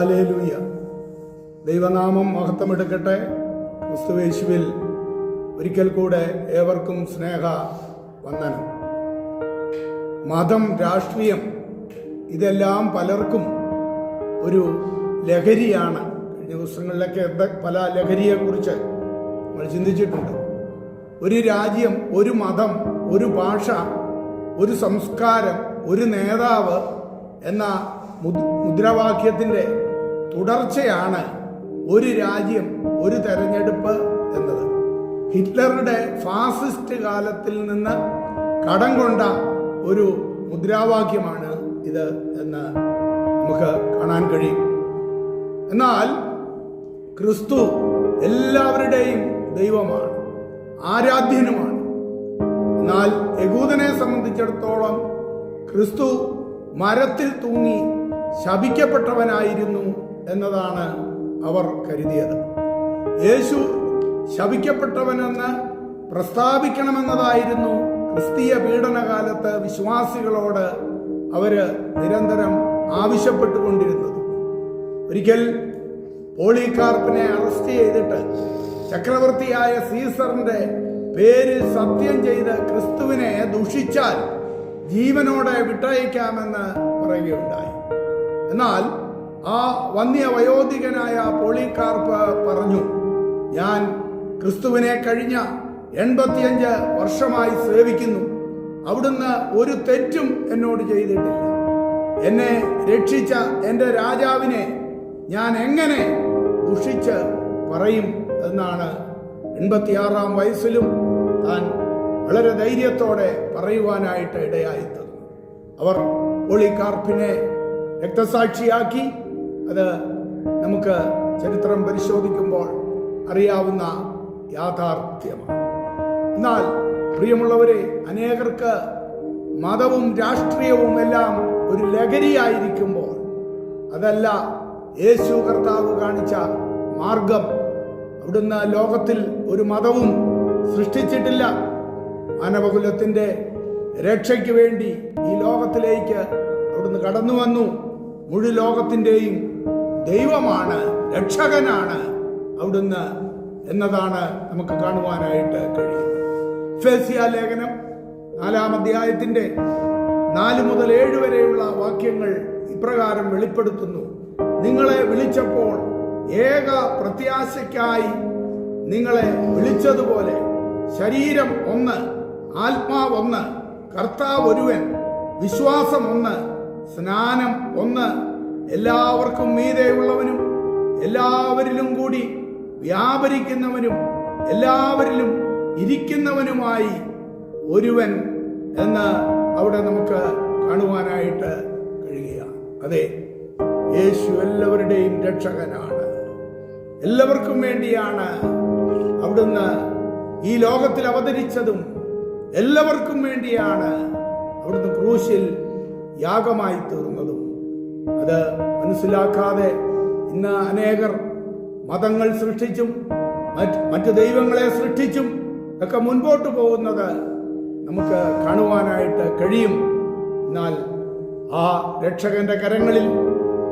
Hallelujah. ദൈവനാമം മഹത്വമെടുക്കട്ടെ. ക്രിസ്തുയേശുവിൽ ഒരിക്കൽ കൂടെ ഏവർക്കും സ്നേഹ വന്ദനം. മതം, രാഷ്ട്രീയം ഇതെല്ലാം പലർക്കും ഒരു ലഹരിയാണ്. കഴിഞ്ഞ ദിവസങ്ങളിലൊക്കെ പല ലഹരിയെക്കുറിച്ച് നമ്മൾ ചിന്തിച്ചിട്ടുണ്ട്. ഒരു രാജ്യം, ഒരു മതം, ഒരു ഭാഷ, ഒരു സംസ്കാരം, ഒരു നേതാവ് എന്ന മുദ്രാവാക്യത്തിൻ്റെ തുടർച്ചയാണ് ഒരു രാജ്യം, ഒരു തെരഞ്ഞെടുപ്പ് എന്നത്. ഹിറ്റ്ലറുടെ ഫാസിസ്റ്റ് കാലത്തിൽ നിന്ന് കടം കൊണ്ട ഒരു മുദ്രാവാക്യമാണ് ഇത് എന്ന് നമുക്ക് കാണാൻ കഴിയും. എന്നാൽ ക്രിസ്തു എല്ലാവരുടെയും ദൈവമാണ്, ആരാധ്യനുമാണ്. എന്നാൽ യഹൂദനെ സംബന്ധിച്ചിടത്തോളം ക്രിസ്തു മരത്തിൽ തൂങ്ങി ശപിക്കപ്പെട്ടവനായിരുന്നു എന്നതാണ് അവർ കരുതിയത്. യേശു ശപിക്കപ്പെട്ടവനെന്ന് പ്രസ്താവിക്കണമെന്നതായിരുന്നു ക്രിസ്തീയ പീഡനകാലത്ത് വിശ്വാസികളോട് അവര് നിരന്തരം ആവശ്യപ്പെട്ടുകൊണ്ടിരുന്നത്. ഒരിക്കൽ പോളികാർപ്പിനെ അറസ്റ്റ് ചെയ്തിട്ട് ചക്രവർത്തിയായ സീസറിന്റെ പേരിൽ സത്യം ചെയ്ത് ക്രിസ്തുവിനെ ദുഷിച്ചാൽ ജീവനോടെ വിട്ടയക്കാമെന്ന് പറയുകയുണ്ടായി. എന്നാൽ ആ വന്യ വയോധികനായ പോളികാർപ്പ് പറഞ്ഞു, ഞാൻ ക്രിസ്തുവിനെ കഴിഞ്ഞ 85 വർഷമായി സേവിക്കുന്നു. അവിടുന്ന് ഒരു തെറ്റും എന്നോട് ചെയ്തിട്ടില്ല. എന്നെ രക്ഷിച്ച എൻ്റെ രാജാവിനെ ഞാൻ എങ്ങനെ ദുഷിച്ച് പറയും എന്നാണ് 86-ാം വയസ്സിലും താൻ വളരെ ധൈര്യത്തോടെ പറയുവാനായിട്ട് ഇടയായിത്തീർന്നു. അവർ പോളികാർപ്പിനെ രക്തസാക്ഷിയാക്കി. അത് നമുക്ക് ചരിത്രം പരിശോധിക്കുമ്പോൾ അറിയാവുന്ന യാഥാർത്ഥ്യമാണ്. എന്നാൽ പ്രിയമുള്ളവരെ, അനേകർക്ക് മതവും രാഷ്ട്രീയവും എല്ലാം ഒരു ലഹരിയായിരിക്കുമ്പോൾ അതല്ല യേശു കർത്താവ് കാണിച്ച മാർഗം. അവിടുന്ന് ലോകത്തിൽ ഒരു മതവും സൃഷ്ടിച്ചിട്ടില്ല. മാനവകുലത്തിന്റെ രക്ഷയ്ക്ക് വേണ്ടി ഈ ലോകത്തിലേക്ക് അവിടുന്ന് കടന്നു വന്നു. മുഴു ലോകത്തിൻ്റെയും ദൈവമാണ്, രക്ഷകനാണ് അവിടുന്ന് എന്നതാണ് നമുക്ക് കാണുവാനായിട്ട് കഴിയുന്നത്. എഫേസ്യ ലേഖനം 4-ാം അധ്യായത്തിന്റെ 4 മുതൽ 7 വരെയുള്ള വാക്യങ്ങൾ ഇപ്രകാരം വെളിപ്പെടുത്തുന്നു. നിങ്ങളെ വിളിച്ചപ്പോൾ ഏക പ്രത്യാശയ്ക്കായി നിങ്ങളെ വിളിച്ചതുപോലെ ശരീരം ഒന്ന്, ആത്മാവ് ഒന്ന്, കർത്താവ് ഒരുവൻ, വിശ്വാസം ഒന്ന്, സ്നാനം ഒന്ന്, എല്ലാവർക്കും മീതെയുള്ളവനും എല്ലാവരിലും കൂടി വ്യാപരിക്കുന്നവനും എല്ലാവരിലും ഇരിക്കുന്നവനുമായി ഒരുവൻ എന്ന് അവിടെ നമുക്ക് കാണുവാനായിട്ട് കഴിയുകയാണ്. അതെ, യേശു എല്ലാവരുടെയും രക്ഷകനാണ്. എല്ലാവർക്കും വേണ്ടിയാണ് അവിടുന്ന് ഈ ലോകത്തിൽ അവതരിച്ചതും. എല്ലാവർക്കും വേണ്ടിയാണ് അവിടുന്ന് ക്രൂശിൽ യാഗമായി തീർന്നതും. അത് മനസ്സിലാക്കാതെ ഇന്ന് അനേകർ മതങ്ങൾ സൃഷ്ടിച്ചും മറ്റു ദൈവങ്ങളെ സൃഷ്ടിച്ചും ഒക്കെ മുൻപോട്ട് പോകുന്നത് നമുക്ക് കാണുവാനായിട്ട് കഴിയും. എന്നാൽ ആ രക്ഷകന്റെ കരങ്ങളിൽ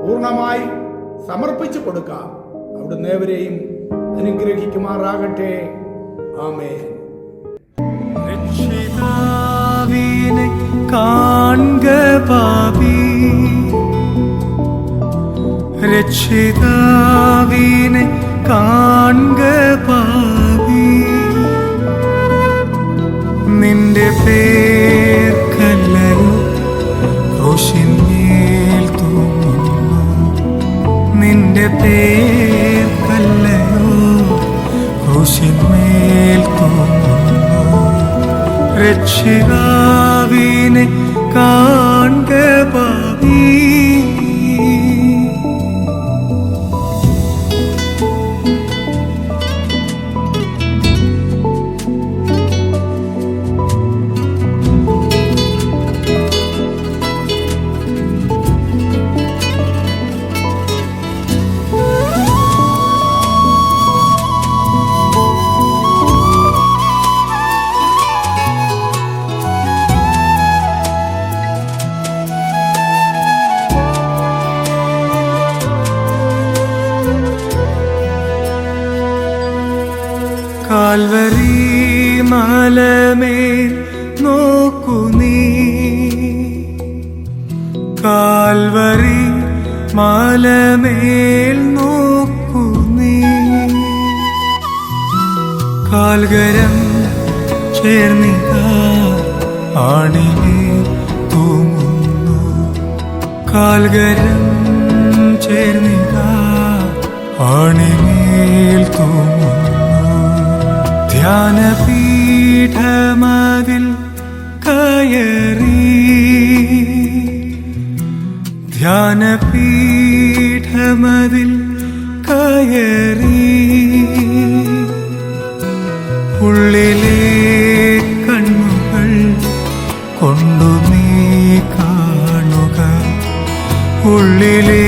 പൂർണ്ണമായി സമർപ്പിച്ചു കൊടുക്കാം. അവിടുന്ന് ഏവരെയും അനുഗ്രഹിക്കുമാറാകട്ടെ. ആമേൻ. രക്ഷിതാവിനെ കാൺക പാപി, രക്ഷിതാവിനെ കാൺക പാപി, നിന്റെ പേർക്കല്ലയോ ക്രൂശിന്മേൽ തൂങ്ങുന്നു, നിന്റെ പേർക്കല്ലയോ ക്രൂശിന്മേൽ തൂങ്ങുന്നു. രക്ഷിതാവിനെ കാൺക പാപി. കാൽവരി മലമേൽ നോക്കു നീ, കാൽവരി മലമേൽ നോക്കു നീ. കാൽകരം ചേർന്നിത ആണിമേൽ തൂങ്ങുന്നു, കാൽകരം ചേർന്നിത ആണിമേൽ തൂങ്ങുന്നു. ധ്യാനപീഠമതിൽ കയറി, ധ്യാനപീഠമതിൽ കയറി. ഉള്ളിലെ കണ്ണുകൾ കൊണ്ടു നീ കാണുക, ഉള്ളിലെ